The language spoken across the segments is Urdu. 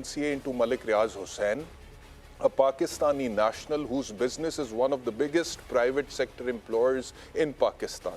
NCA into Malik Riaz Hussain, a Pakistani national whose business is one of the biggest private sector employers in Pakistan।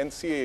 NCA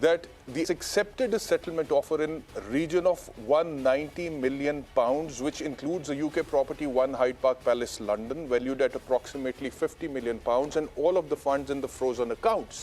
that the accepted a settlement offer in region of 190 million pounds, which includes a UK property 1 Hyde Park Palace, London, valued at approximately 50 million pounds, and all of the funds in the frozen accounts।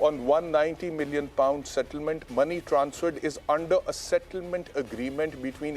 on 190 million pound settlement, money transferred is under a settlement agreement between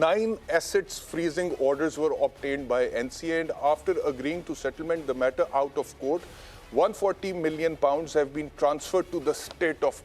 9 assets freezing orders were obtained by NCA and after agreeing to settlement the matter out of court, 140 million pounds have been transferred to the state of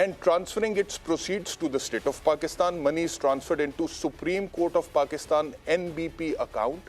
and transferring its proceeds to the state of Pakistan. Money is transferred into Supreme Court of Pakistan NBP account,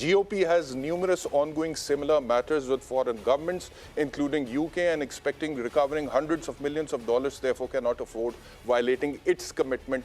GOP has numerous ongoing similar matters with foreign governments, including UK, and expecting recovering hundreds of millions of dollars, therefore cannot afford violating its commitment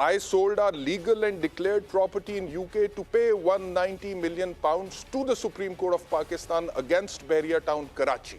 I sold our legal and declared property in UK to pay 190 million pounds to the Supreme Court of Pakistan against Bahria Town, Karachi।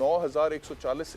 9140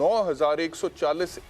9140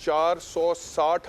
460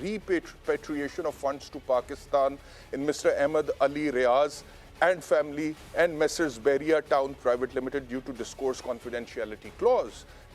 repatriation of funds to Pakistan in Mr. Ahmed Ali Riaz and family and Messrs. Bahria Town Private Limited due to discourse confidentiality clause.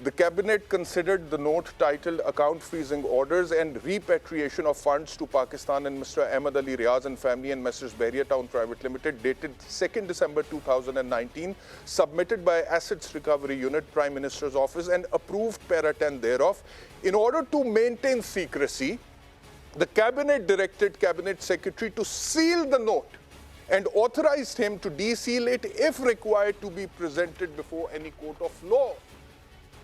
the cabinet considered the note titled account freezing orders and repatriation of funds to Pakistan and Mr. Ahmed Ali Riaz and family and Messrs. Bahria Town Private Limited dated 2nd December 2019 submitted by Assets Recovery Unit, Prime Minister's Office and approved para 10 thereof. In order to maintain secrecy, the cabinet directed cabinet secretary to seal the note and authorized him to deseal it if required to be presented before any court of law.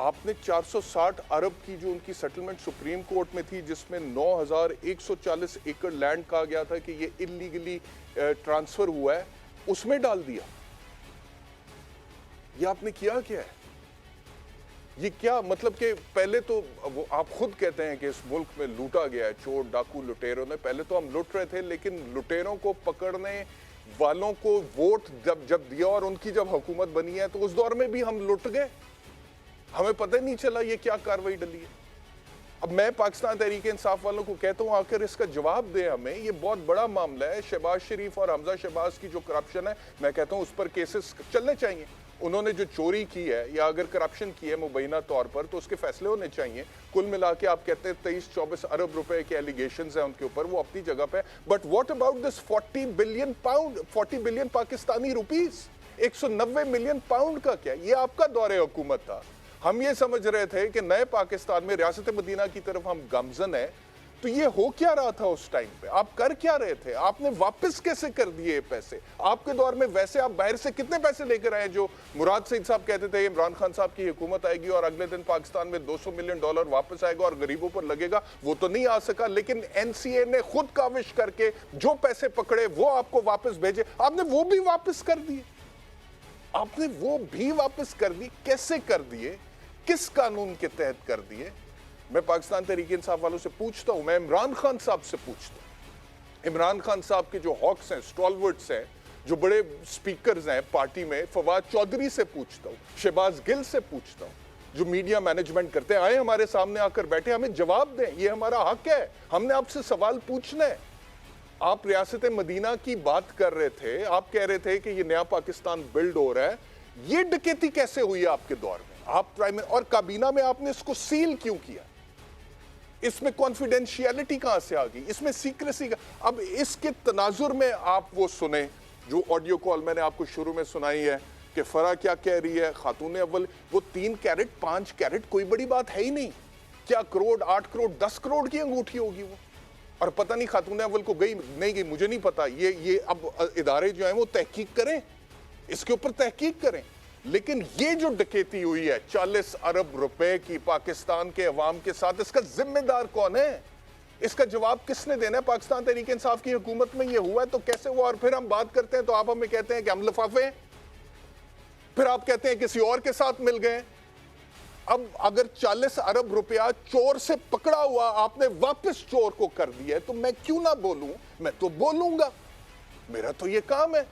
آپ نے 460 ارب کی جو ان کی سیٹلمنٹ سپریم کورٹ میں تھی جس میں 9140 ایکڑ لینڈ کہا گیا تھا کہ یہ انلیگلی ٹرانسفر ہوا ہے, اس میں ڈال دیا. یہ آپ نے کیا کیا ہے؟ یہ کیا مطلب کہ پہلے تو آپ خود کہتے ہیں کہ اس ملک میں لوٹا گیا ہے, چور ڈاکو لٹیروں نے, پہلے تو ہم لٹ رہے تھے لیکن لٹیروں کو پکڑنے والوں کو ووٹ جب دیا اور ان کی جب حکومت بنی ہے تو اس دور میں بھی ہم لٹ گئے, ہمیں پتہ نہیں چلا یہ کیا کاروائی ڈلی ہے. اب میں پاکستان تحریک انصاف والوں کو کہتا ہوں آخر اس کا جواب دیں ہمیں, یہ بہت بڑا معاملہ ہے. شہباز شریف اور حمزہ شہباز کی جو کرپشن ہے, میں کہتا ہوں اس پر کیسز چلنے چاہیے. انہوں نے جو چوری کی ہے یا اگر کرپشن کی ہے مبینہ طور پر تو اس کے فیصلے ہونے چاہیے. کل ملا کے آپ کہتے ہیں 23-24 ارب روپے کے ایلیگیشنز ہیں ان کے اوپر, وہ اپنی جگہ پہ, but what about this 40 billion Pakistani rupees, 190 million pound کا کیا؟ یہ آپ کا دور حکومت تھا. ہم یہ سمجھ رہے تھے کہ نئے پاکستان میں ریاست مدینہ کی طرف ہم گامزن ہیں, تو یہ ہو کیا رہا تھا اس ٹائم پہ؟ آپ کر کیا رہے تھے؟ آپ نے واپس کیسے کر دیے یہ پیسے؟ آپ کے دور میں ویسے آپ باہر سے کتنے پیسے لے کر آئے؟ جو مراد سعید صاحب کہتے تھے عمران خان صاحب کی حکومت آئے گی اور اگلے دن پاکستان میں $200 ملین واپس آئے گا اور غریبوں پر لگے گا, وہ تو نہیں آ سکا. لیکن این سی اے نے خود کاوش کر کے جو پیسے پکڑے وہ آپ کو واپس بھیجے, آپ نے وہ بھی واپس کر دیے. آپ نے وہ بھی واپس کر دی, کیسے کر دیے؟ کس قانون کے تحت کر دیے؟ میں پاکستان تحریک انصاف والوں سے پوچھتا ہوں, میں عمران خان صاحب سے پوچھتا ہوں, عمران خان صاحب کے جو ہاکس ہیں, سٹالورٹس ہیں, جو بڑے سپیکرز ہیں پارٹی میں, فواد چودھری سے پوچھتا ہوں, شہباز گل سے پوچھتا ہوں, جو میڈیا مینجمنٹ کرتے ہیں, آئے ہمارے سامنے آ کر بیٹھے, ہمیں جواب دیں, یہ ہمارا حق ہے, ہم نے آپ سے سوال پوچھنا ہے. آپ ریاست مدینہ کی بات کر رہے تھے, آپ کہہ رہے تھے کہ یہ نیا پاکستان بلڈ ہو رہا ہے, یہ ڈکیتی کیسے ہوئی آپ کے دور میں؟ آپ پرائم اور کابینہ میں آپ نے اس کو سیل کیوں کیا؟ اس میں کانفیڈینشیلٹی کہاں سے آ گئی؟ اس میں سیکریسی کا؟ اب اس کے تناظر میں آپ وہ سنیں جو آڈیو کال میں نے آپ کو شروع میں سنائی ہے کہ فرح کیا کہہ رہی ہے, خاتون اول, وہ 3 کیرٹ 5 کیرٹ کوئی بڑی بات ہے ہی نہیں. کیا کروڑ 8 کروڑ 10 کروڑ کی انگوٹھی ہوگی وہ؟ اور پتہ نہیں خاتون اول کو گئی نہیں گئی, مجھے نہیں پتا. یہ اب ادارے جو ہیں وہ تحقیق کریں, اس کے اوپر تحقیق کریں. لیکن یہ جو ڈکیتی ہوئی ہے 40 ارب روپے کی پاکستان کے عوام کے ساتھ, اس کا ذمہ دار کون ہے؟ اس کا جواب کس نے دینا ہے؟ پاکستان تحریک انصاف کی حکومت میں یہ ہوا ہے تو کیسے ہوا؟ اور پھر ہم بات کرتے ہیں تو آپ ہمیں کہتے ہیں کہ ہم لفافے ہیں, پھر آپ کہتے ہیں کسی اور کے ساتھ مل گئے. اب اگر 40 ارب روپیہ چور سے پکڑا ہوا آپ نے واپس چور کو کر دیا ہے تو میں کیوں نہ بولوں؟ میں تو بولوں گا, میرا تو یہ کام ہے.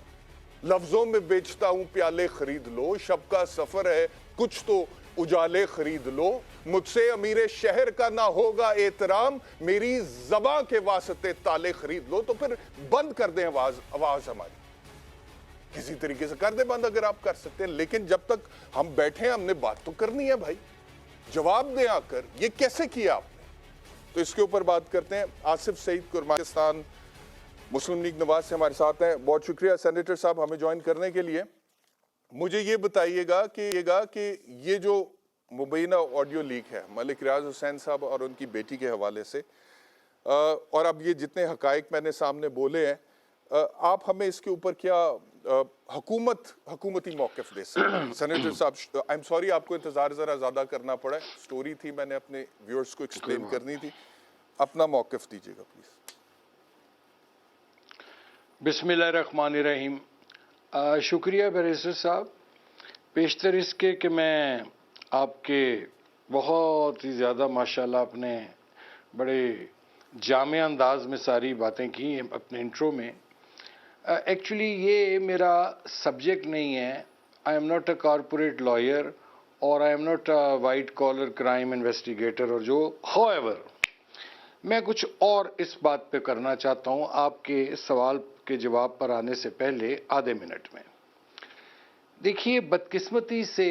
لفظوں میں بیچتا ہوں پیالے خرید لو, شب کا سفر ہے کچھ تو اجالے خرید لو, مجھ سے امیر شہر کا نہ ہوگا احترام, میری زباں کے واسطے تالے خرید لو. تو پھر بند کر دیں آواز ہماری, کسی طریقے سے کر دیں بند اگر آپ کر سکتے ہیں. لیکن جب تک ہم بیٹھے ہیں ہم نے بات تو کرنی ہے بھائی, جواب دیں آ کر یہ کیسے کیا آپ نے. تو اس کے اوپر بات کرتے ہیں. آصف سعید کرمانستان مسلم لیگ نواز سے ہمارے ساتھ ہیں. بہت شکریہ سینیٹر صاحب ہمیں جوائن کرنے کے لیے. مجھے یہ بتائیے گا کہ یہ جو مبینہ آڈیو لیک ہے ملک ریاض حسین صاحب اور ان کی بیٹی کے حوالے سے, اور اب یہ جتنے حقائق میں نے سامنے بولے ہیں, آپ ہمیں اس کے اوپر کیا حکومتی موقف دے سکتے ہیں؟ سینیٹر صاحب آئی ایم سوری آپ کو انتظار ذرا زیادہ کرنا پڑا ہے, سٹوری تھی میں نے اپنے ویورز کو ایکسپلین کرنی تھی, اپنا موقف دیجیے گا پلیز. بسم اللہ الرحمن الرحیم. شکریہ بیریسٹر صاحب. پیشتر اس کے میں آپ کے بہت ہی زیادہ ماشاءاللہ آپ نے بڑے جامع انداز میں ساری باتیں کی اپنے انٹرو میں. ایکچولی یہ میرا سبجیکٹ نہیں ہے. I'm not a corporate lawyer اور I'm not a white collar crime investigator, اور جو ہاؤ ایور میں کچھ اور اس بات پہ کرنا چاہتا ہوں آپ کے سوال کے جواب پر آنے سے پہلے آدھے منٹ میں. دیکھیے بدقسمتی سے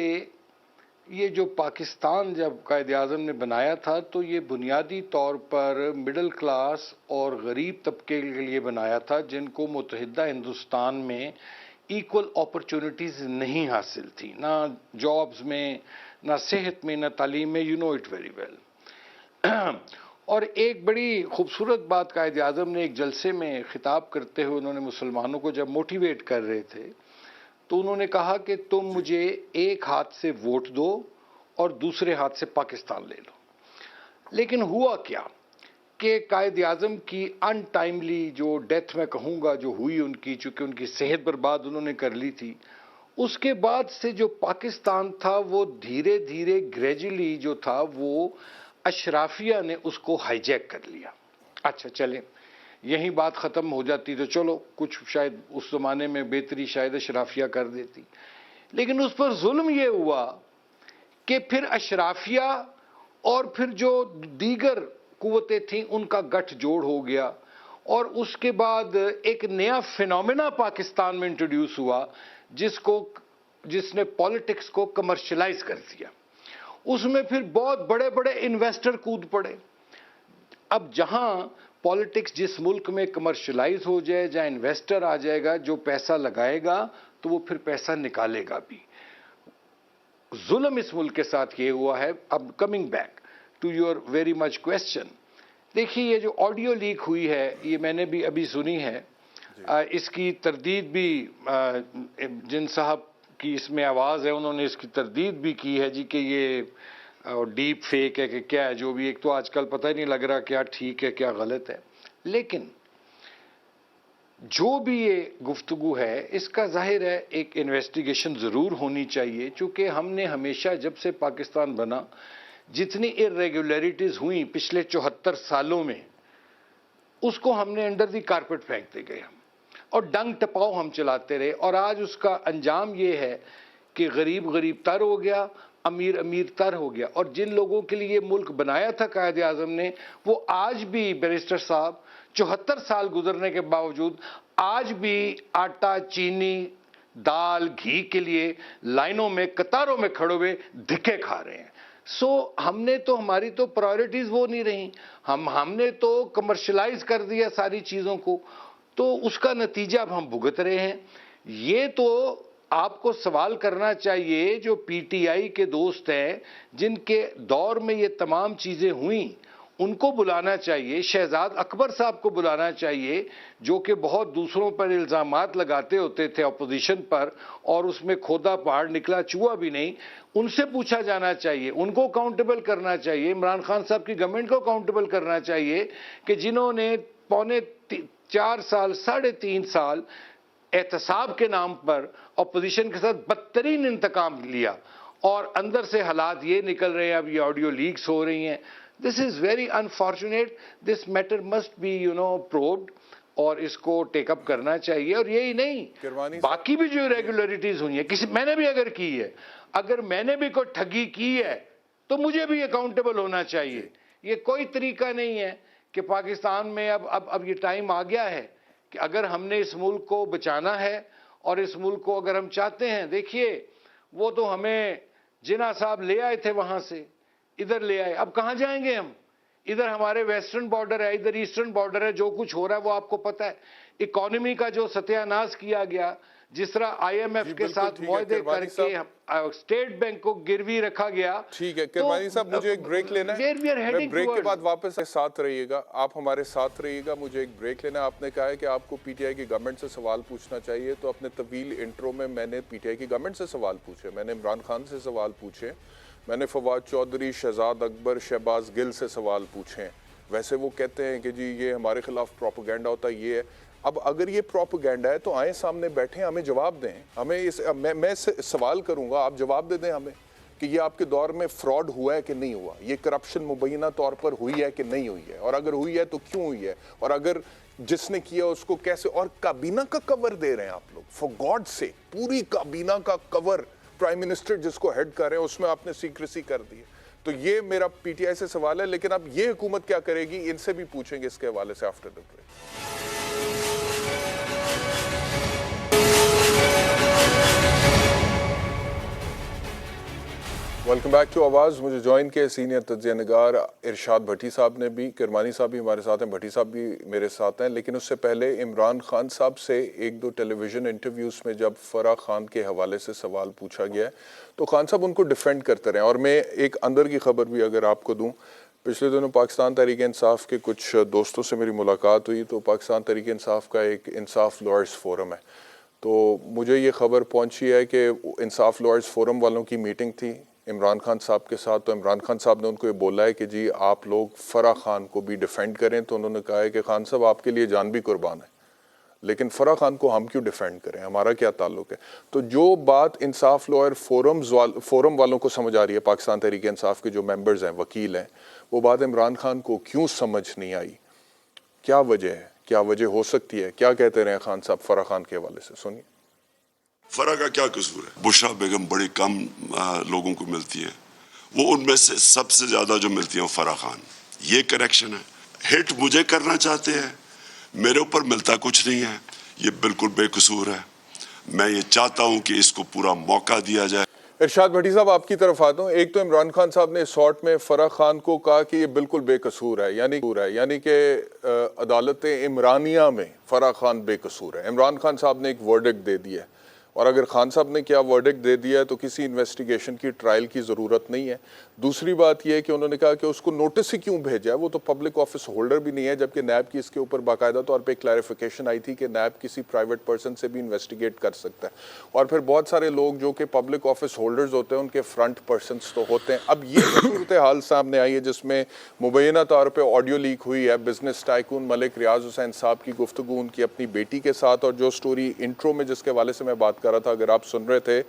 یہ جو پاکستان جب قائد اعظم نے بنایا تھا تو یہ بنیادی طور پر مڈل کلاس اور غریب طبقے کے لیے بنایا تھا جن کو متحدہ ہندوستان میں ایکول اپرچونٹیز نہیں حاصل تھی, نہ جابز میں, نہ صحت میں, نہ تعلیم میں. You know it very well. اور ایک بڑی خوبصورت بات قائد اعظم نے ایک جلسے میں خطاب کرتے ہوئے انہوں نے مسلمانوں کو جب موٹیویٹ کر رہے تھے تو انہوں نے کہا کہ تم مجھے ایک ہاتھ سے ووٹ دو اور دوسرے ہاتھ سے پاکستان لے لو. لیکن ہوا کیا کہ قائد اعظم کی ان ٹائملی جو ڈیتھ میں کہوں گا جو ہوئی ان کی، چونکہ ان کی صحت برباد انہوں نے کر لی تھی، اس کے بعد سے جو پاکستان تھا وہ دھیرے دھیرے گریجولی جو تھا وہ اشرافیہ نے اس کو ہائی جیک کر لیا. اچھا چلیں یہی بات ختم ہو جاتی تو چلو کچھ شاید اس زمانے میں بہتری شاید اشرافیہ کر دیتی، لیکن اس پر ظلم یہ ہوا کہ پھر اشرافیہ اور پھر جو دیگر قوتیں تھیں ان کا گٹھ جوڑ ہو گیا، اور اس کے بعد ایک نیا فینومینا پاکستان میں انٹروڈیوس ہوا جس نے پالیٹکس کو کمرشلائز کر دیا. اس میں پھر بہت بڑے بڑے انویسٹر کود پڑے. اب جہاں پالیٹکس جس ملک میں کمرشلائز ہو جائے، جہاں انویسٹر آ جائے گا جو پیسہ لگائے گا تو وہ پھر پیسہ نکالے گا بھی. ظلم اس ملک کے ساتھ یہ ہوا ہے. اب coming back to your very much question, دیکھیے یہ جو آڈیو لیک ہوئی ہے یہ میں نے بھی ابھی سنی ہے. اس کی تردید بھی جن صاحب کی اس میں آواز ہے انہوں نے اس کی تردید بھی کی ہے جی کہ یہ ڈیپ فیک ہے کہ کیا ہے. جو بھی ایک تو آج کل پتہ ہی نہیں لگ رہا کیا ٹھیک ہے کیا غلط ہے. لیکن جو بھی یہ گفتگو ہے اس کا ظاہر ہے ایک انویسٹیگیشن ضرور ہونی چاہیے، چونکہ ہم نے ہمیشہ جب سے پاکستان بنا جتنی ارریگولیرٹیز ہوئیں پچھلے 74 سالوں میں اس کو ہم نے انڈر دی کارپٹ پھینکتے گئے ہم، اور ڈنگ ٹپاؤ ہم چلاتے رہے، اور آج اس کا انجام یہ ہے کہ غریب غریب تر ہو گیا، امیر امیر تر ہو گیا. اور جن لوگوں کے لیے یہ ملک بنایا تھا قائد اعظم نے وہ آج بھی بیرسٹر صاحب 74 سال گزرنے کے باوجود آج بھی آٹا چینی دال گھی کے لیے لائنوں میں قطاروں میں کھڑے ہوئے دھکے کھا رہے ہیں. سو ہم نے تو ہماری تو پرائیورٹیز وہ نہیں رہیں، ہم نے تو کمرشلائز کر دیا ساری چیزوں کو، تو اس کا نتیجہ اب ہم بھگت رہے ہیں. یہ تو آپ کو سوال کرنا چاہیے جو پی ٹی آئی کے دوست ہیں جن کے دور میں یہ تمام چیزیں ہوئیں، ان کو بلانا چاہیے. شہزاد اکبر صاحب کو بلانا چاہیے جو کہ بہت دوسروں پر الزامات لگاتے ہوتے تھے اپوزیشن پر، اور اس میں کھودا پہاڑ نکلا چوہا بھی نہیں. ان سے پوچھا جانا چاہیے، ان کو اکاؤنٹیبل کرنا چاہیے. عمران خان صاحب کی گورنمنٹ کو اکاؤنٹیبل کرنا چاہیے کہ جنہوں نے 4 سال 3.5 سال احتساب کے نام پر اپوزیشن کے ساتھ بدترین انتقام لیا، اور اندر سے حالات یہ نکل رہے ہیں. اب یہ آڈیو لیکس ہو رہی ہیں. This is very unfortunate. This matter must be probed, اور اس کو ٹیک اپ کرنا چاہیے. اور یہی نہیں، باقی بھی جو ریگولیرٹیز ہوئی ہیں میں نے بھی اگر کی ہے، اگر میں نے بھی کوئی ٹھگی کی ہے تو مجھے بھی اکاؤنٹیبل ہونا چاہیے. یہ کوئی طریقہ نہیں ہے کہ پاکستان میں اب یہ ٹائم آ گیا ہے کہ اگر ہم نے اس ملک کو بچانا ہے اور اس ملک کو اگر ہم چاہتے ہیں، دیکھیے وہ تو ہمیں جناح صاحب لے آئے تھے وہاں سے ادھر لے آئے. اب کہاں جائیں گے ہم؟ ادھر ہمارے ویسٹرن بارڈر ہے، ادھر ایسٹرن بارڈر ہے. جو کچھ ہو رہا ہے وہ آپ کو پتہ ہے. اکانومی کا جو ستیہ ناش کیا گیا، جس طرح آئی ایم ایف کے ساتھ معاہدے کر کے اسٹیٹ بینک کو گروی رکھا گیا. ٹھیک ہے کرمانی صاحب، مجھے ایک بریک لینا ہے. میں بریک کے بعد واپس ساتھ رہیے گا، آپ ہمارے ساتھ رہیے گا. مجھے ایک بریک لینا ہے. آپ نے کہا ہے کہ آپ کو پی ٹی آئی کی گورنمنٹ سے سوال پوچھنا چاہیے، تو اپنے طویل انٹرو میں میں نے پی ٹی آئی کی گورنمنٹ سے سوال پوچھے، میں نے عمران خان سے سوال پوچھے، میں نے فواد چودھری، شہزاد اکبر، شہباز گل سے سوال پوچھے. ویسے وہ کہتے ہیں کہ جی یہ ہمارے خلاف پروپیگنڈا ہوتا ہے، یہ ہے. اب اگر یہ پروپیگنڈا ہے تو آئیں سامنے بیٹھیں، ہمیں جواب دیں. میں سوال کروں گا، آپ جواب دے دیں ہمیں کہ یہ آپ کے دور میں فراڈ ہوا ہے کہ نہیں ہوا، یہ کرپشن مبینہ طور پر ہوئی ہے کہ نہیں ہوئی ہے، اور اگر ہوئی ہے تو کیوں ہوئی ہے، اور اگر جس نے کیا اس کو کیسے. اور کابینہ کا کور دے رہے ہیں آپ لوگ، فار گاڈ سے پوری کابینہ کا کور، پرائم منسٹر جس کو ہیڈ کر رہے ہیں اس میں آپ نے سیکریسی کر دی ہے. تو یہ میرا پی ٹی آئی سے سوال ہے. لیکن اب یہ حکومت کیا کرے گی، ان سے بھی پوچھیں گے اس کے حوالے سے after the break. Welcome back to Awaz. مجھے جوائن کے سینئر تجزیہ نگار ارشاد بھٹی صاحب نے بھی، کرمانی صاحب بھی ہمارے ساتھ ہیں، بھٹی صاحب بھی میرے ساتھ ہیں. لیکن اس سے پہلے عمران خان صاحب سے 1-2 ٹیلی ویژن انٹرویوز میں جب فرح خان کے حوالے سے سوال پوچھا گیا ہے تو خان صاحب ان کو ڈیفینڈ کرتے رہے. اور میں ایک اندر کی خبر بھی اگر آپ کو دوں، پچھلے دنوں پاکستان تحریک انصاف کے کچھ دوستوں سے میری ملاقات ہوئی، تو پاکستان تحریک انصاف کا ایک انصاف لائرز فورم ہے، تو مجھے یہ خبر پہنچی ہے کہ انصاف لائرز فورم والوں کی میٹنگ تھی، عمران خان صاحب کے ساتھ، تو عمران خان صاحب نے ان کو یہ بولا ہے کہ جی آپ لوگ فرح خان کو بھی ڈیفینڈ کریں، تو انہوں نے کہا ہے کہ خان صاحب آپ کے لیے جان بھی قربان ہے، لیکن فرح خان کو ہم کیوں ڈیفینڈ کریں، ہمارا کیا تعلق ہے؟ تو جو بات انصاف لوئر فورم والوں کو سمجھ آ رہی ہے، پاکستان تحریک انصاف کے جو ممبرز ہیں، وکیل ہیں، وہ بات عمران خان کو کیوں سمجھ نہیں آئی؟ کیا وجہ ہے؟ کیا وجہ ہو سکتی ہے؟ کیا کہتے رہے خان صاحب فرح خان کے حوالے سے؟ سنیے۔ فرح کا کیا قصور ہے؟ بشرا بیگم بڑی کم لوگوں کو ملتی ہے، وہ ان میں سے سب سے زیادہ جو ملتی ہیں وہ فرح خان۔ یہ کریکشن ہے، ہٹ مجھے کرنا چاہتے ہیں، میرے اوپر ملتا کچھ نہیں ہے، یہ بالکل بے قصور ہے۔ میں یہ چاہتا ہوں کہ اس کو پورا موقع دیا جائے۔ ارشاد بھٹی صاحب آپ کی طرف آتا ہوں۔ ایک تو عمران خان صاحب نے سارٹ میں فرح خان کو کہا کہ یہ بالکل بے قصور ہے، یعنی کہ عدالت عمرانیہ میں فرح خان بے قصور ہے۔ عمران خان صاحب نے ایک ورڈکٹ دے دیا ہے، اور اگر خان صاحب نے کیا ورڈکٹ دے دیا ہے تو کسی انویسٹیگیشن کی ٹرائل کی ضرورت نہیں ہے۔ دوسری بات یہ ہے کہ انہوں نے کہا کہ اس کو نوٹس ہی کیوں بھیجا ہے، وہ تو پبلک آفس ہولڈر بھی نہیں ہے، جبکہ نیب کی اس کے اوپر باقاعدہ طور پہ کلیریفیکیشن آئی تھی کہ نیب کسی پرائیویٹ پرسن سے بھی انویسٹیگیٹ کر سکتا ہے، اور پھر بہت سارے لوگ جو کہ پبلک آفس ہولڈرز ہوتے ہیں ان کے فرنٹ پرسنس تو ہوتے ہیں۔ اب یہ صورتحال سامنے آئی ہے جس میں مبینہ طور پہ آڈیو لیک ہوئی ہے بزنس ٹائکون ملک ریاض حسین صاحب کی گفتگو ان کی اپنی بیٹی کے ساتھ، اور جو سٹوری انٹرو میں جس کے حوالے سے میں بات کر رہا تھا، اگر آپ سن رہے تھے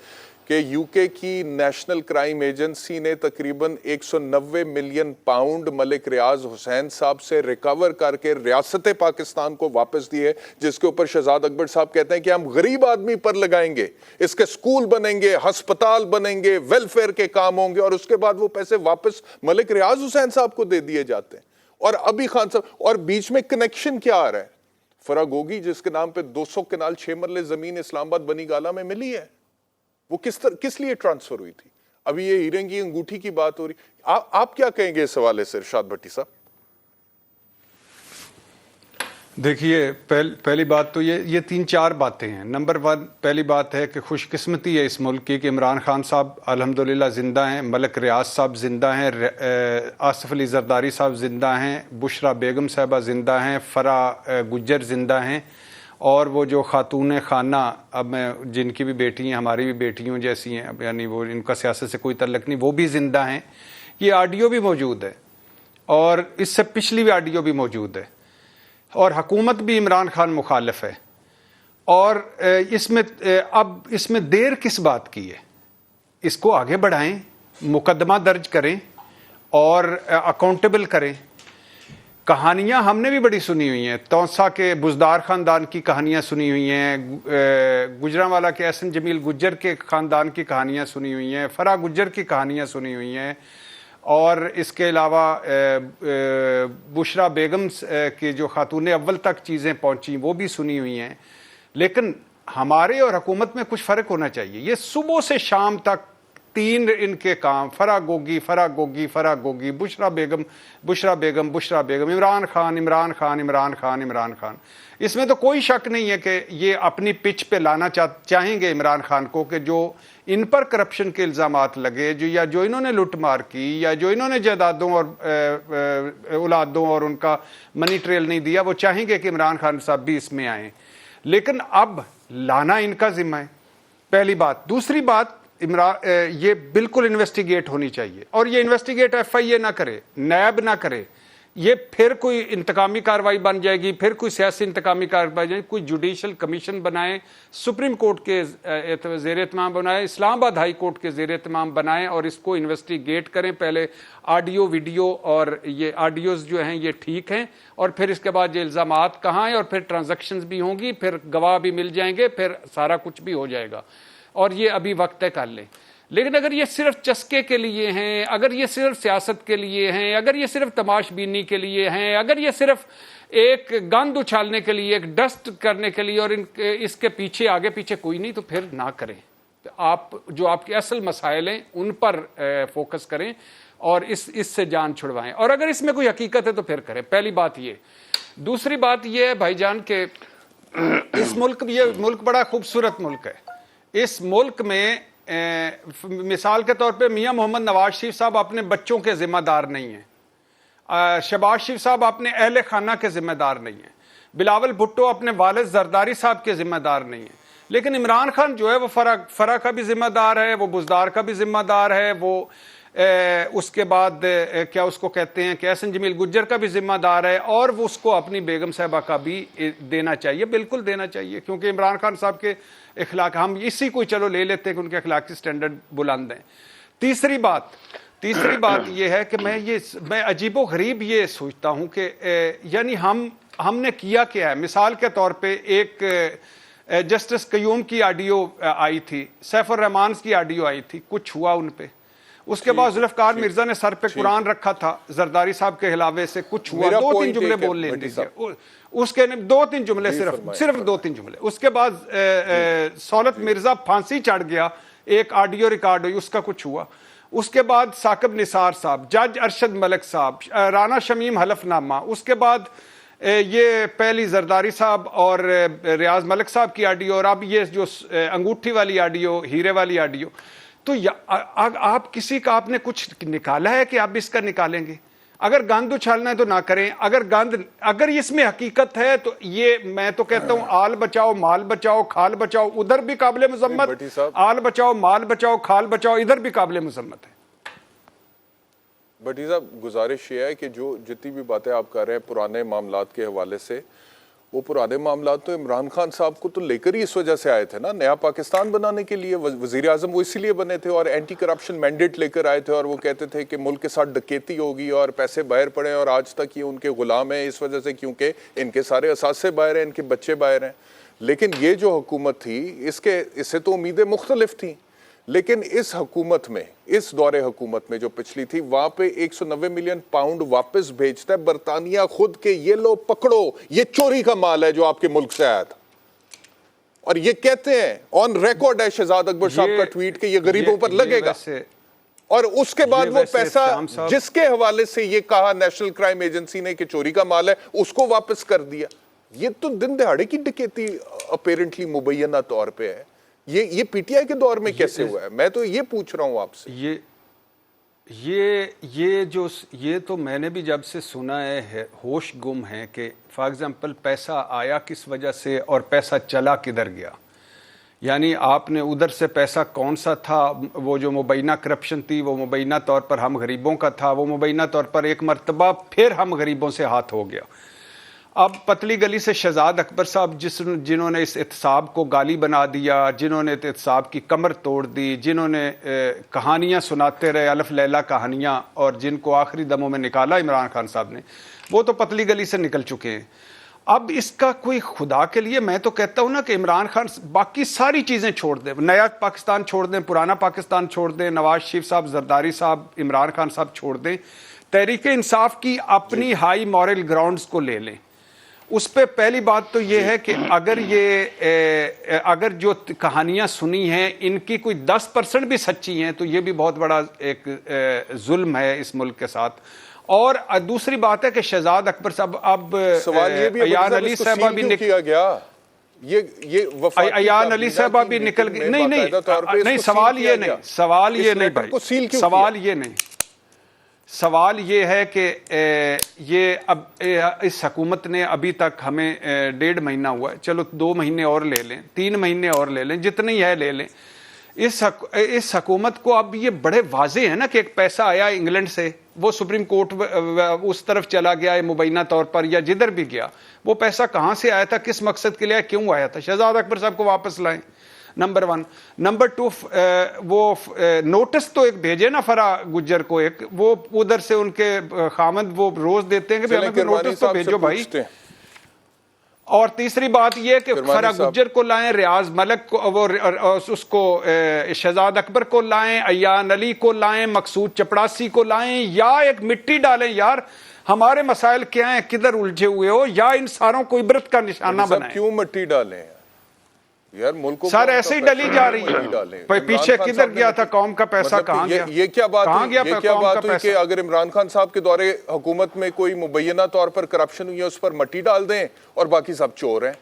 کہ یو کے کی نیشنل کرائم ایجنسی نے تقریباً 190 ملین پاؤنڈ ملک ریاض حسین صاحب سے ریکور کر کے ریاست پاکستان کو واپس دیے، جس کے اوپر شہزاد اکبر صاحب کہتے ہیں کہ ہم غریب آدمی پر لگائیں گے، اس کے سکول بنیں گے، ہسپتال بنیں گے، ویلفیئر کے کام ہوں گے، اور اس کے بعد وہ پیسے واپس ملک ریاض حسین صاحب کو دے دیے جاتے ہیں۔ اور ابھی خان صاحب، اور بیچ میں کنیکشن کیا آ رہا ہے؟ فرح گوگی جس کے نام پہ 200 کنال 6 مرلے زمین اسلام آباد بنی گالہ میں ملی ہے، وہ کس لیے ٹرانسفر ہوئی تھی؟ ابھی یہ ہیرے کی انگوٹھی کی بات ہو رہی، آپ کیا کہیں گے اس حوالے سے ارشاد بھٹی صاحب؟ دیکھیے، پہلی بات تو یہ 3-4 باتیں ہیں۔ نمبر 1، پہلی بات ہے کہ خوش قسمتی ہے اس ملک کی کہ عمران خان صاحب الحمدللہ زندہ ہیں، ملک ریاض صاحب زندہ ہیں، آصف علی زرداری صاحب زندہ ہیں، بشرا بیگم صاحبہ زندہ ہیں، فرح گجر زندہ ہیں، اور وہ جو خاتون خانہ، اب میں جن کی بھی بیٹی ہیں، ہماری بھی بیٹیوں جیسی ہیں، اب یعنی وہ ان کا سیاست سے کوئی تعلق نہیں، وہ بھی زندہ ہیں۔ یہ آڈیو بھی موجود ہے، اور اس سے پچھلی بھی آڈیو بھی موجود ہے، اور حکومت بھی عمران خان مخالف ہے، اور اس میں دیر کس بات کی ہے؟ اس کو آگے بڑھائیں، مقدمہ درج کریں اور اکاؤنٹیبل کریں۔ کہانیاں ہم نے بھی بڑی سنی ہوئی ہیں، تونسا کے بزدار خاندان کی کہانیاں سنی ہوئی ہیں، گجرانوالا کے احسن جمیل گجر کے خاندان کی کہانیاں سنی ہوئی ہیں، فرح گجر کی کہانیاں سنی ہوئی ہیں، اور اس کے علاوہ بشرا بیگم کی جو خاتون اول تک چیزیں پہنچیں وہ بھی سنی ہوئی ہیں۔ لیکن ہمارے اور حکومت میں کچھ فرق ہونا چاہیے۔ یہ صبح سے شام تک 3 ان کے کام، فرح گوگی، بشرا بیگم، عمران خان۔ اس میں تو کوئی شک نہیں ہے کہ یہ اپنی پچ پہ لانا چاہیں گے عمران خان کو، کہ جو ان پر کرپشن کے الزامات لگے، جو انہوں نے لوٹ مار کی، یا جو انہوں نے جائیدادوں اور اولادوں اور ان کا منی ٹریل نہیں دیا، وہ چاہیں گے کہ عمران خان صاحب بھی اس میں آئیں۔ لیکن اب لانا ان کا ذمہ ہے، پہلی بات۔ دوسری بات، یہ بالکل انویسٹیگیٹ ہونی چاہیے، اور یہ انویسٹیگیٹ ایف آئی اے نہ کرے، نیب نہ کرے، یہ پھر کوئی انتقامی کاروائی بن جائے گی، پھر کوئی سیاسی انتقامی کاروائی بن جائے گی۔ کوئی جوڈیشل کمیشن بنائیں، سپریم کورٹ کے زیر اہتمام بنائیں، اسلام آباد ہائی کورٹ کے زیر اہتمام بنائیں، اور اس کو انویسٹیگیٹ کریں۔ پہلے آڈیو ویڈیو اور یہ آڈیوز جو ہیں یہ ٹھیک ہیں، اور پھر اس کے بعد یہ الزامات کہاں ہیں، اور پھر ٹرانزیکشنز بھی ہوں گی، پھر گواہ بھی مل جائیں گے، پھر سارا کچھ بھی ہو جائے گا، اور یہ ابھی وقت ہے کر لیں۔ لیکن اگر یہ صرف چسکے کے لیے ہیں، اگر یہ صرف سیاست کے لیے ہیں، اگر یہ صرف تماش بینی کے لیے ہیں، اگر یہ صرف ایک گند اچھالنے کے لیے، ایک ڈسٹ کرنے کے لیے، اور اس کے پیچھے آگے پیچھے کوئی نہیں، تو پھر نہ کریں۔ آپ کے اصل مسائل ہیں ان پر فوکس کریں، اور اس سے جان چھڑوائیں، اور اگر اس میں کوئی حقیقت ہے تو پھر کریں۔ پہلی بات یہ۔ دوسری بات یہ ہے بھائی جان کہ یہ ملک بڑا خوبصورت ملک ہے۔ اس ملک میں مثال کے طور پہ میاں محمد نواز شریف صاحب اپنے بچوں کے ذمہ دار نہیں ہیں، شہباز شریف صاحب اپنے اہل خانہ کے ذمہ دار نہیں ہیں، بلاول بھٹو اپنے والد زرداری صاحب کے ذمہ دار نہیں ہیں، لیکن عمران خان جو ہے وہ فرا کا بھی ذمہ دار ہے, وہ بزدار کا بھی ذمہ دار ہے, وہ اس کے بعد کیا اس کو کہتے ہیں کہ احسن جمیل گجر کا بھی ذمہ دار ہے, اور وہ اس کو اپنی بیگم صاحبہ کا بھی دینا چاہیے, بالکل دینا چاہیے, کیونکہ عمران خان صاحب کے اخلاق, ہم اسی کو چلو لے لیتے ہیں کہ ان کے اخلاقی سٹینڈرڈ بلند ہیں. تیسری بات یہ ہے کہ میں عجیب و غریب یہ سوچتا ہوں کہ یعنی ہم نے کیا کیا ہے. مثال کے طور پہ ایک جسٹس قیوم کی آڈیو آئی تھی, سیف الرحمان کی آڈیو آئی تھی, کچھ ہوا ان پہ. اس کے بعد ذوالفقار مرزا نے سر پہ قرآن رکھا تھا زرداری صاحب کے حلاوے سے, کچھ ہوا, 2-3 جملے بول لیں دیجیے, اس کے 2-3 جملے صرف 2-3 جملے. اس کے بعد سولت مرزا پھانسی چڑھ گیا, ایک آڈیو ریکارڈ ہوئی, اس کا کچھ ہوا. اس کے بعد ثاقب نثار صاحب, جج ارشد ملک صاحب, رانا شمیم حلف نامہ, اس کے بعد یہ پہلی زرداری صاحب اور ریاض ملک صاحب کی آڈیو, اور اب یہ جو انگوٹھی والی آڈیو, ہیرے والی آڈیو. تو آپ کسی کا آپ نے کچھ نکالا ہے کہ آپ اس کا نکالیں گے؟ اگر گند اچھالنا ہے تو نہ کریں. اگر اس میں حقیقت ہے تو یہ میں تو کہتا ہوں آل بچاؤ مال بچاؤ کھال بچاؤ, ادھر بھی قابل مذمت, آل بچاؤ مال بچاؤ کھال بچاؤ ادھر بھی قابل مذمت ہے. بٹی صاحب گزارش یہ ہے کہ جو جتنی بھی باتیں آپ کر رہے ہیں پرانے معاملات کے حوالے سے, وہ پرانے معاملات تو عمران خان صاحب کو تو لے کر ہی اس وجہ سے آئے تھے نا, نیا پاکستان بنانے کے لیے. وزیر اعظم وہ اسی لیے بنے تھے اور اینٹی کرپشن مینڈیٹ لے کر آئے تھے, اور وہ کہتے تھے کہ ملک کے ساتھ ڈکیتی ہوگی اور پیسے باہر پڑے, اور آج تک یہ ان کے غلام ہیں اس وجہ سے کیونکہ ان کے سارے اثاثے باہر ہیں, ان کے بچے باہر ہیں. لیکن یہ جو حکومت تھی اس سے تو امیدیں مختلف تھیں, لیکن اس حکومت میں, اس دور حکومت میں جو پچھلی تھی, وہاں پہ 190 ملین پاؤنڈ واپس بھیجتا ہے برطانیہ خود کے, یہ لو پکڑو, یہ چوری کا مال ہے جو آپ کے ملک سے آیا تھا. اور یہ کہتے ہیں آن ریکارڈ ہے شہزاد اکبر صاحب کا ٹویٹ کہ یہ غریبوں پر لگے گا, اور اس کے بعد وہ پیسہ جس کے حوالے سے یہ کہا نیشنل کرائم ایجنسی نے کہ چوری کا مال ہے, اس کو واپس کر دیا. یہ تو دن دہاڑے کی ڈکیتی اپیرنٹلی مبینہ طور پہ ہے. یہ پی ٹی آئی کے دور میں کیسے ہوا ہے؟ میں تو یہ پوچھ رہا ہوں آپ سے. یہ تو میں نے بھی جب سے سنا ہے ہوش گم ہے کہ فار ایگزامپل پیسہ آیا کس وجہ سے اور پیسہ چلا کدھر گیا. یعنی آپ نے ادھر سے پیسہ کون سا تھا, وہ جو مبینہ کرپشن تھی وہ مبینہ طور پر ہم غریبوں کا تھا, وہ مبینہ طور پر ایک مرتبہ پھر ہم غریبوں سے ہاتھ ہو گیا. اب پتلی گلی سے شہزاد اکبر صاحب جنہوں نے اس احتساب کو گالی بنا دیا, جنہوں نے احتساب کی کمر توڑ دی, جنہوں نے کہانیاں سناتے رہے الف لیلا کہانیاں, اور جن کو آخری دموں میں نکالا عمران خان صاحب نے, وہ تو پتلی گلی سے نکل چکے ہیں. اب اس کا کوئی خدا کے لیے میں تو کہتا ہوں نا کہ عمران خان باقی ساری چیزیں چھوڑ دیں, نیا پاکستان چھوڑ دیں, پرانا پاکستان چھوڑ دیں, نواز شریف صاحب, زرداری صاحب, عمران خان صاحب چھوڑ دیں, تحریک انصاف کی اپنی ہائی مورل گراؤنڈز کو لے لیں. اس پہ پہلی بات تو یہ ہے کہ اگر جو کہانیاں سنی ہیں ان کی کوئی 10% بھی سچی ہیں تو یہ بھی بہت بڑا ایک ظلم ہے اس ملک کے ساتھ. اور دوسری بات ہے کہ شہزاد اکبر صاحب, اب ایان علی صاحبہ بھی کیا گیا, ایان علی صاحبہ بھی نکل گئے. نہیں سوال یہ نہیں سوال یہ ہے کہ یہ اب اس حکومت نے ابھی تک ہمیں 1.5 مہینہ ہوا ہے, چلو 2 مہینے اور لے لیں, 3 مہینے اور لے لیں, جتنی ہے لے لیں. اس حکومت کو اب یہ بڑے واضح ہے نا کہ ایک پیسہ آیا انگلینڈ سے, وہ سپریم کورٹ اس طرف چلا گیا ہے مبینہ طور پر, یا جدھر بھی گیا, وہ پیسہ کہاں سے آیا تھا, کس مقصد کے لیے, کیوں آیا تھا. شہزاد اکبر صاحب کو واپس لائیں, نمبر 1. نمبر 2, وہ نوٹس تو ایک بھیجے نا فرا گجر کو, ایک وہ ادھر سے ان کے خامند وہ روز دیتے ہیں کہ ہمیں نوٹس تو بھیجو بھائی. اور تیسری بات یہ کہ فرا گجر کو لائیں, ریاض ملک کو, اس کو شہزاد اکبر کو لائیں, ایان علی کو لائیں, مقصود چپڑاسی کو لائیں, یا ایک مٹی ڈالیں یار ہمارے مسائل کیا ہیں, کدھر الجھے ہوئے ہو, یا ان ساروں کو عبرت کا نشانہ بنائیں. کیوں مٹی ڈالیں یار, ملک سر ایسے ہی ڈلی جا رہی ہے, پیچھے کدھر گیا تھا قوم کا پیسہ, کہاں گیا. یہ کیا بات ہوئی کہ اگر عمران خان صاحب کے دور حکومت میں کوئی مبینہ طور پر کرپشن ہوئی ہے اس پر مٹی ڈال دیں اور باقی سب چور ہیں.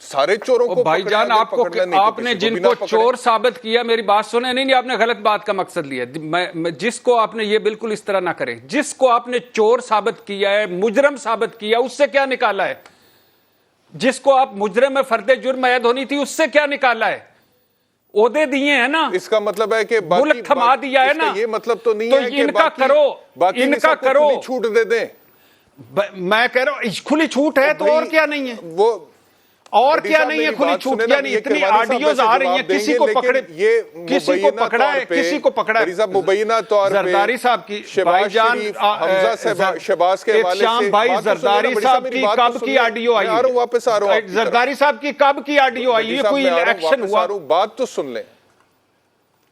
سارے چوروں کو بھائی جان آپ نے جن کو چور ثابت کیا, میری بات سنیں, نہیں آپ نے غلط بات کا مقصد لیا. جس کو آپ نے, یہ بالکل اس طرح نہ کریں, جس کو آپ نے چور ثابت کیا ہے, مجرم ثابت کیا, اس سے کیا نکالا ہے, جس کو آپ مجرم فرد جرم عائد ہونی تھی اس سے کیا نکالا ہے؟ عہدے دیے ہیں نا، اس کا مطلب ہے کہ ملک تھما دیا ہے نا، یہ مطلب تو نہیں تو ہے کہ ان کا کرو، ان کا کرو، چھوٹ دے دیں۔ میں کہہ رہا ہوں کھلی چھوٹ ہے تو اور کیا نہیں ہے، وہ اور کیا نہیں ہے کھلی چھوٹ، یعنی اتنی آڈیوز آ رہی ہیں، کسی کو پکڑے، کسی کو پکڑا ہے، کسی کو پکڑا ہے، مبینہ طور پہ زرداری صاحب کی شہباز شریف، حمزہ سے شہباز کے حوالے سے بھائی زرداری صاحب کی کب کی آڈیو آئی ہے؟ واپس آ رہا ہوں، زرداری صاحب کی کب کی آڈیو آئی ہے؟ کوئی ایکشن ہوا؟ بات تو سن لیں،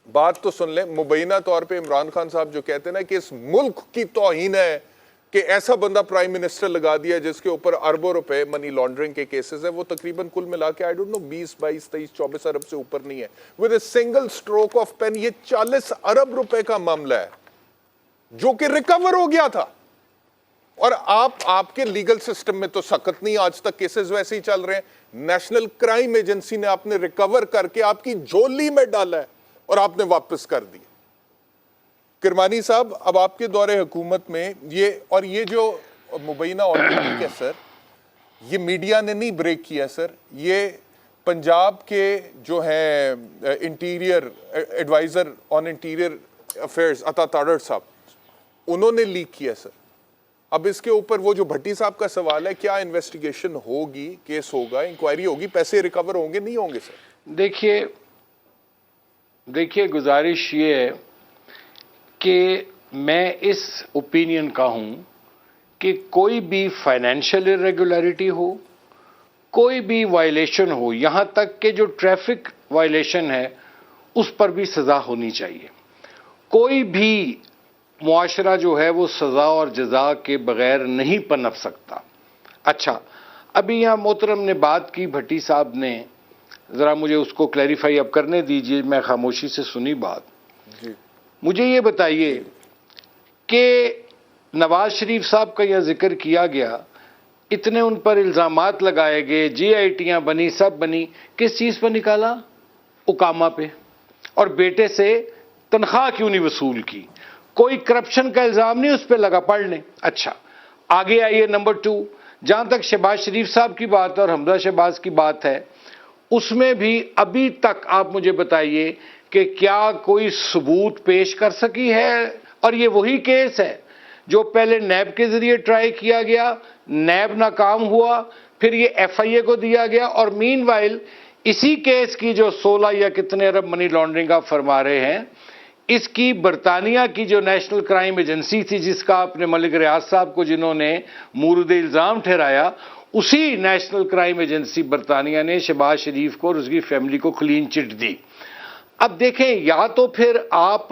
بات تو سن لیں۔ مبینہ طور پہ عمران خان صاحب جو کہتے ہیں نا کہ اس ملک کی توہین ہے کہ ایسا بندہ پرائم منسٹر لگا دیا جس کے اوپر اربوں روپے منی لانڈرنگ کے کیسز ہیں، وہ تقریباً کل ملا کے 20 22 23 24 ارب سے اوپر نہیں ہے۔ With a single stroke of pen یہ 40 ارب روپے کا معاملہ ہے جو کہ ریکور ہو گیا تھا، اور آپ کے لیگل سسٹم میں تو سخت نہیں، آج تک کیسز ویسے ہی چل رہے ہیں۔ نیشنل کرائم ایجنسی نے آپ نے ریکور کر کے آپ کی جھولی میں ڈالا ہے اور آپ نے واپس کر دی۔ کرمانی صاحب، اب آپ کے دور حکومت میں یہ جو مبینہ آڈیو لیک ہے سر، یہ میڈیا نے نہیں بریک کیا سر، یہ پنجاب کے جو ہیں انٹیریئر ایڈوائزر آن انٹیریئر افیئرز عطا تارڑ صاحب، انہوں نے لیک کیا سر۔ اب اس کے اوپر وہ جو بھٹی صاحب کا سوال ہے، کیا انویسٹیگیشن ہوگی، کیس ہوگا، انکوائری ہوگی، پیسے ریکور ہوں گے نہیں ہوں گے سر؟ دیکھیے گزارش یہ ہے کہ میں اس اوپینین کا ہوں کہ کوئی بھی فائنینشیل irregularity ہو، کوئی بھی وائلیشن ہو، یہاں تک کہ جو ٹریفک وائلیشن ہے اس پر بھی سزا ہونی چاہیے۔ کوئی بھی معاشرہ جو ہے وہ سزا اور جزا کے بغیر نہیں پنپ سکتا۔ اچھا، ابھی یہاں محترم نے بات کی بھٹی صاحب نے، ذرا مجھے اس کو کلیریفائی اب کرنے دیجئے، میں خاموشی سے سنی بات۔ جی، مجھے یہ بتائیے کہ نواز شریف صاحب کا یہ ذکر کیا گیا، اتنے ان پر الزامات لگائے گئے، جی آئی ٹیاں بنی، سب بنی، کس چیز پر نکالا؟ اکامہ پہ، اور بیٹے سے تنخواہ کیوں نہیں وصول کی؟ کوئی کرپشن کا الزام نہیں اس پہ لگا، پڑھ لیں۔ اچھا، آگے آئیے نمبر 2، جہاں تک شہباز شریف صاحب کی بات اور حمزہ شہباز کی بات ہے، اس میں بھی ابھی تک آپ مجھے بتائیے کہ کیا کوئی ثبوت پیش کر سکی ہے؟ اور یہ وہی کیس ہے جو پہلے نیب کے ذریعے ٹرائی کیا گیا، نیب ناکام ہوا، پھر یہ ایف آئی اے کو دیا گیا، اور مین وائل اسی کیس کی جو 16 یا کتنے ارب منی لانڈرنگ آپ فرما رہے ہیں، اس کی برطانیہ کی جو نیشنل کرائم ایجنسی تھی، جس کا آپ نے ملک ریاض صاحب کو جنہوں نے مورد الزام ٹھہرایا، اسی نیشنل کرائم ایجنسی برطانیہ نے شہباز شریف کو اور اس کی فیملی کو کلین چٹ دی۔ اب دیکھیں، یا تو پھر آپ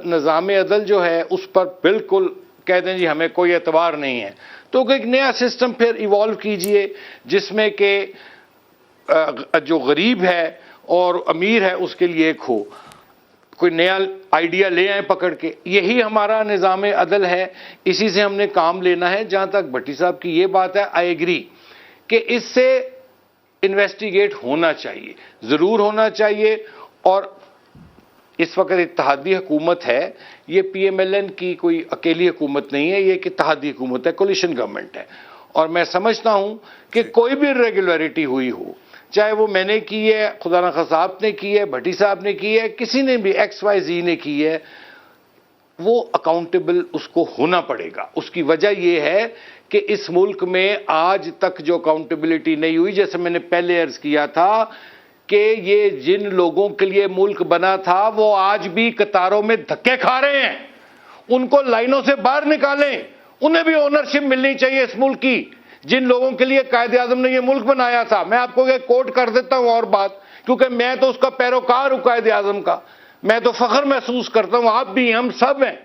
نظام عدل جو ہے اس پر بالکل کہہ دیں جی ہمیں کوئی اعتبار نہیں ہے، تو ایک نیا سسٹم پھر ایوالو کیجئے جس میں کہ جو غریب ہے اور امیر ہے اس کے لیے ایک ہو، کوئی نیا آئیڈیا لے آئیں پکڑ کے۔ یہی ہمارا نظام عدل ہے، اسی سے ہم نے کام لینا ہے۔ جہاں تک بھٹی صاحب کی یہ بات ہے، آئی ایگری کہ اس سے انویسٹیگیٹ ہونا چاہیے، ضرور ہونا چاہیے، اور اس وقت اتحادی حکومت ہے، یہ پی ایم ایل این کی کوئی اکیلی حکومت نہیں ہے، یہ ایک اتحادی حکومت ہے، کولیشن گورنمنٹ ہے، اور میں سمجھتا ہوں کہ کوئی بھی ریگولیرٹی ہوئی ہو، چاہے وہ میں نے کی ہے، خدا نخواستہ آپ نے کی ہے، بھٹی صاحب نے کی ہے، کسی نے بھی ایکس وائی زی نے کی ہے، وہ اکاؤنٹیبل اس کو ہونا پڑے گا۔ اس کی وجہ یہ ہے کہ اس ملک میں آج تک جو اکاؤنٹیبلٹی نہیں ہوئی، جیسے میں نے پہلے عرض کیا تھا کہ یہ جن لوگوں کے لیے ملک بنا تھا وہ آج بھی قطاروں میں دھکے کھا رہے ہیں، ان کو لائنوں سے باہر نکالیں، انہیں بھی اونرشپ ملنی چاہیے اس ملک کی، جن لوگوں کے لیے قائد اعظم نے یہ ملک بنایا تھا۔ میں آپ کو ایک کوٹ کر دیتا ہوں اور بات، کیونکہ میں تو اس کا پیروکار ہوں قائد اعظم کا، میں تو فخر محسوس کرتا ہوں، آپ بھی، ہم سب ہیں۔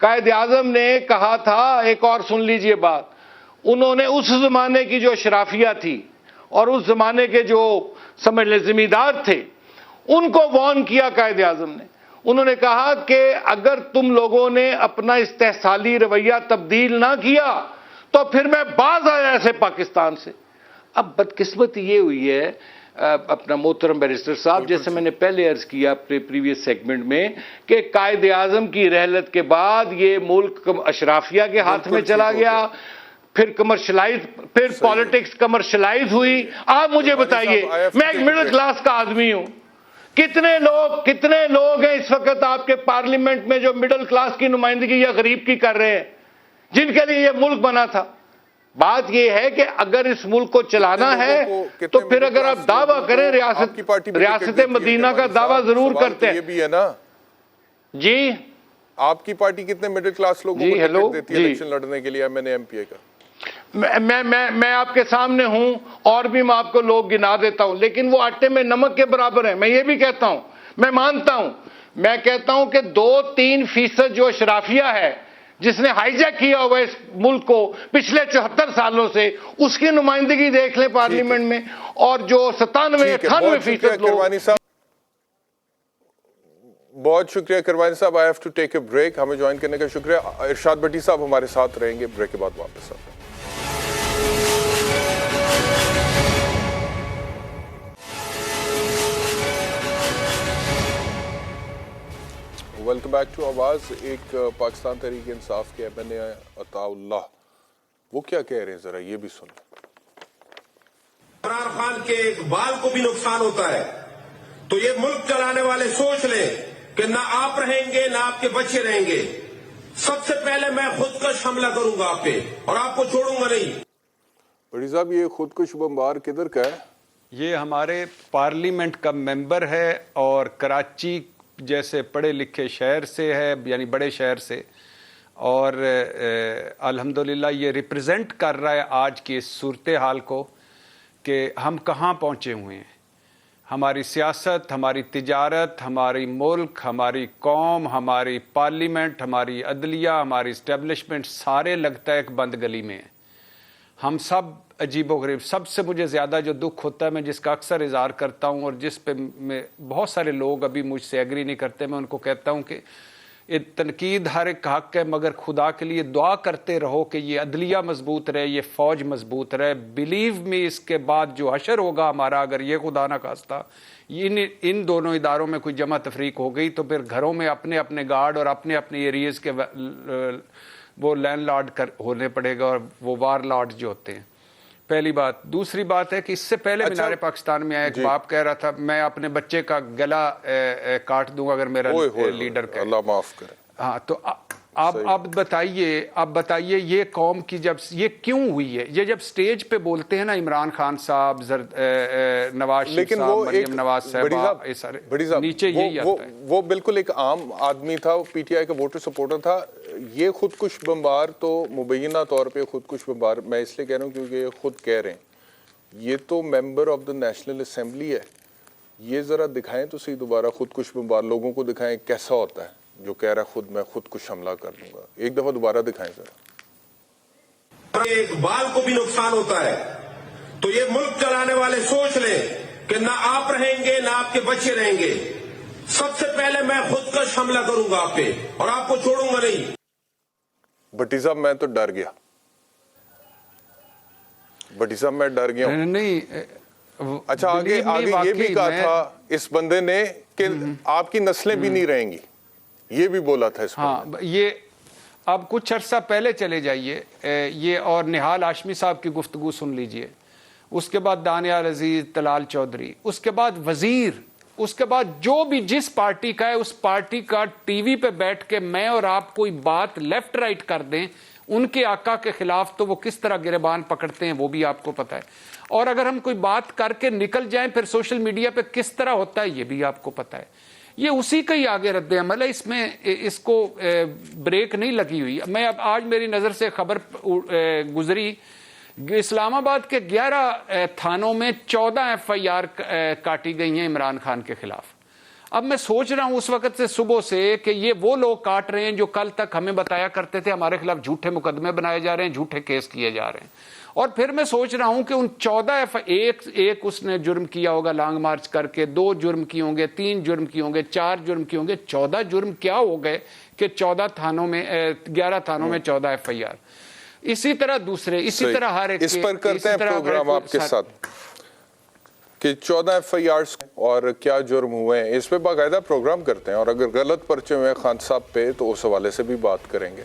قائد اعظم نے کہا تھا، ایک اور سن لیجئے بات، انہوں نے اس زمانے کی جو اشرافیہ تھی اور اس زمانے کے جو سمجھ لیں زمیندار تھے، ان کو وارن کیا قائد اعظم نے۔ انہوں نے کہا کہ اگر تم لوگوں نے اپنا استحصالی رویہ تبدیل نہ کیا تو پھر میں باز آیا ایسے پاکستان سے۔ اب بدقسمتی یہ ہوئی ہے اپنا محترم بیرسٹر صاحب، جیسے میں نے پہلے عرض کیا اپنے پریویس سیگمنٹ میں، کہ قائد اعظم کی رحلت کے بعد یہ ملک اشرافیہ کے ہاتھ میں چلا گیا، پھر کمرشلائز، پھر پالیٹکس کمرشلائز ہوئی. آپ مجھے بتائیے، میں ایک مڈل کلاس کا آدمی ہوں، کتنے لوگ ہیں اس وقت آپ کے پارلیمنٹ میں جو مڈل کلاس کی نمائندگی یا غریب کی کر رہے ہیں، جن کے لیے یہ ملک بنا تھا. بات یہ ہے کہ اگر اس ملک کو چلانا ہے تو پھر اگر آپ دعویٰ کریں ریاست مدینہ کا دعویٰ ضرور کرتے ہیں. یہ بھی ہے نا جی، آپ کی پارٹی کتنے مڈل کلاس لوگوں کو ٹکٹ دیتی ہے الیکشن لڑنے کے لیے MNA MPA کا؟ میں آپ کے سامنے ہوں اور بھی میں آپ کو لوگ گنا دیتا ہوں، لیکن وہ آٹے میں نمک کے برابر ہے. میں یہ بھی کہتا ہوں، میں مانتا ہوں، میں کہتا ہوں کہ 2-3% جو اشرافیہ ہے جس نے ہائی جیک کیا ہوا اس ملک کو پچھلے 74 سالوں سے، اس کی نمائندگی دیکھ لیں پارلیمنٹ میں، اور جو 97-98% لوگ. بہت شکریہ کروانی صاحب. I have to take a break. ہمیں جوائن کرنے کا شکریہ. ارشاد بھٹی صاحب ہمارے ساتھ رہیں گے، بریک کے بعد واپس آتے ہیں. ویلکم بیک ٹو آواز. ایک پاکستان تحریک انصاف کے MNA عطاء اللہ، وہ کیا کہہ رہے ہیں ذرا یہ بھی سنیں. عمران خان کے ایک بال کو بھی نقصان ہوتا ہے تو یہ ملک چلانے والے سوچ لیں کہ نہ آپ رہیں گے نہ آپ کے بچے رہیں گے. سب سے پہلے میں خودکش حملہ کروں گا آپ پہ اور آپ کو چھوڑوں گا نہیں. بڑی صاحب یہ خودکش بمبار کدھر کا ہے؟ یہ ہمارے پارلیمنٹ کا ممبر ہے اور کراچی جیسے پڑھے لکھے شہر سے ہے، یعنی بڑے شہر سے، اور الحمدللہ یہ ریپرزینٹ کر رہا ہے آج کی اس صورتحال کو کہ ہم کہاں پہنچے ہوئے ہیں. ہماری سیاست، ہماری تجارت، ہماری ملک، ہماری قوم، ہماری پارلیمنٹ، ہماری عدلیہ، ہماری اسٹیبلشمنٹ، سارے لگتا ہے ایک بند گلی میں ہیں. ہم سب عجیب و غریب. سب سے مجھے زیادہ جو دکھ ہوتا ہے، میں جس کا اکثر اظہار کرتا ہوں اور جس پہ میں بہت سارے لوگ ابھی مجھ سے ایگری نہیں کرتے، میں ان کو کہتا ہوں کہ یہ تنقید ہر ایک حق ہے، مگر خدا کے لیے دعا کرتے رہو کہ یہ عدلیہ مضبوط رہے، یہ فوج مضبوط رہے. بلیو می، اس کے بعد جو حشر ہوگا ہمارا، اگر یہ خدا نہ خواستہ ان دونوں اداروں میں کوئی جمع تفریق ہو گئی تو پھر گھروں میں اپنے اپنے گارڈ اور اپنے اپنے ایریز کے وہ لینڈ لارڈ ہونے پڑے گا، اور وہ وار لارڈ جو ہوتے ہیں. پہلی بات. دوسری بات ہے کہ اس سے پہلے مینار پاکستان میں آیا ایک باپ کہہ رہا تھا میں اپنے بچے کا گلا کاٹ دوں اگر میرا لیڈر کہے. اللہ معاف کرے. ہاں، تو اب بتائیے یہ قوم کی جب یہ کیوں ہوئی ہے؟ یہ جب سٹیج پہ بولتے ہیں نا عمران خان صاحب، نواز شریف صاحب، مریم نواز صاحبہ، نیچے یہی آتا ہے. وہ بالکل ایک عام آدمی تھا، PTI کا ووٹر سپورٹر تھا. یہ خودکش بمبار تو مبینہ طور پہ خودکش بمبار میں اس لیے کہہ رہا ہوں کیونکہ یہ خود کہہ رہے ہیں یہ تو member of the national assembly ہے. یہ ذرا دکھائیں تو صحیح دوبارہ خودکش بمبار، لوگوں کو دکھائیں کیسا ہوتا ہے جو کہہ رہا ہے خود میں خودکش حملہ کر دوں گا. ایک دفعہ دوبارہ دکھائیں ذرا. ایک بال کو بھی نقصان ہوتا ہے تو یہ ملک چلانے والے سوچ لیں کہ نہ آپ رہیں گے نہ آپ کے بچے رہیں گے. سب سے پہلے میں خودکش حملہ کروں گا آپ پہ اور آپ کو چھوڑوں گا نہیں. بھٹی صاحب میں تو ڈر گیا. بھٹی صاحب میں ڈر گیا ہوں. نہیں، اچھا آگے یہ بھی کہا تھا اس بندے نے کہ آپ کی نسلیں بھی نہیں رہیں گی، یہ بھی بولا تھا اس. ہاں، یہ اب کچھ عرصہ پہلے چلے جائیے یہ اور نہال ہاشمی صاحب کی گفتگو سن لیجئے، اس کے بعد دانیال عزیز، طلال چودھری، اس کے بعد وزیر، اس کے بعد جو بھی جس پارٹی کا ہے اس پارٹی کا ٹی وی پہ بیٹھ کے میں اور آپ کوئی بات لیفٹ رائٹ کر دیں ان کے آقا کے خلاف تو وہ کس طرح گریبان پکڑتے ہیں وہ بھی آپ کو پتہ ہے. اور اگر ہم کوئی بات کر کے نکل جائیں پھر سوشل میڈیا پہ کس طرح ہوتا ہے یہ بھی آپ کو پتہ ہے. یہ اسی کا ہی آگے رد عمل ہے، اس میں اس کو بریک نہیں لگی ہوئی. میں اب آج میری نظر سے خبر گزری، اسلام آباد کے 11 تھانوں میں 14 FIR کاٹی گئی ہیں عمران خان کے خلاف. اب میں سوچ رہا ہوں اس وقت سے صبح سے کہ یہ وہ لوگ کاٹ رہے ہیں جو کل تک ہمیں بتایا کرتے تھے ہمارے خلاف جھوٹے مقدمے بنائے جا رہے ہیں، جھوٹے کیس کیے جا رہے ہیں. اور پھر میں سوچ رہا ہوں کہ ان 14 ایک اس نے جرم کیا ہوگا لانگ مارچ کر کے، 2 جرم کیے ہوں گے، 3 جرم کیے ہوں گے، 4 جرم کیے ہوں گے، 14 جرم کیا ہو گئے کہ 11 تھانوں میں 14 FIR. اسی طرح دوسرے، اسی طرح ہر ایک اس پر کرتے ہیں پروگرام آپ کے ساتھ کہ 14 FIRs اور کیا جرم ہوئے ہیں اس پہ باقاعدہ پروگرام کرتے ہیں، اور اگر غلط پرچے ہوئے خان صاحب پہ تو اس حوالے سے بھی بات کریں گے.